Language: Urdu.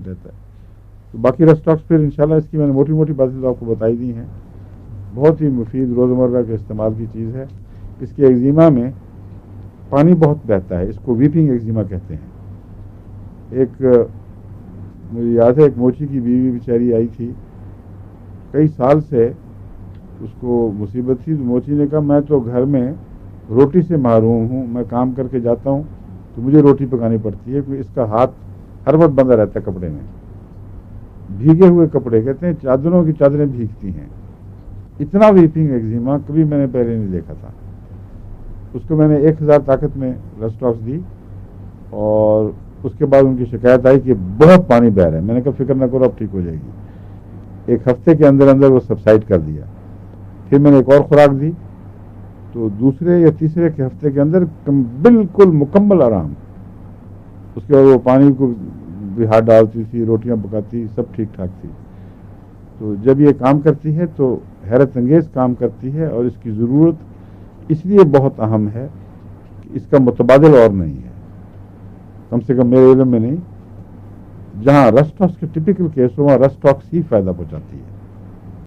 رہتا ہے. تو باقی رسٹاکس پھر انشاءاللہ اس کی میں نے موٹی موٹی باتیں تو آپ کو بتائی دی ہیں. بہت ہی مفید روزمرہ کے استعمال کی چیز ہے. اس کے ایگزیما میں پانی بہت بہتا ہے, اس کو ویپنگ ایگزیما کہتے ہیں. ایک مجھے یاد ہے ایک موچی کی بیوی بیچاری آئی تھی, کئی سال سے اس کو مصیبت تھی. موچی نے کہا میں تو گھر میں روٹی سے محروم ہوں, میں کام کر کے جاتا ہوں تو مجھے روٹی پکانی پڑتی ہے, کیونکہ اس کا ہاتھ ہر وقت بندھا رہتا ہے کپڑے میں. بھیگے ہوئے کپڑے, کہتے ہیں چادروں کی چادریں بھیگتی ہیں. اتنا ویپنگ ایگزیما کبھی میں نے پہلے نہیں دیکھا تھا. اس کو میں نے 1000 طاقت میں رسٹاکس دی, اور اس کے بعد ان کی شکایت آئی کہ بہت پانی بہ رہا ہے. میں نے کہا فکر نہ کرو, اب ٹھیک ہو جائے گی. ایک ہفتے کے اندر اندر وہ سبسائڈ کر دیا. پھر میں نے ایک اور خوراک دی, تو دوسرے یا تیسرے کے ہفتے کے اندر بالکل مکمل آرام. اس کے بعد وہ پانی کو بھی ہاتھ ڈالتی تھی, روٹیاں پکاتی, سب ٹھیک ٹھاک تھی. تو جب یہ کام کرتی ہے تو حیرت انگیز کام کرتی ہے, اور اس کی ضرورت اس لیے بہت اہم ہے کہ اس کا متبادل اور نہیں ہے, کم سے کم میرے علم میں نہیں. جہاں رسٹاکس کے ٹپیکل کیس ہو وہاں رسٹاکس ہی فائدہ پہنچاتی ہے.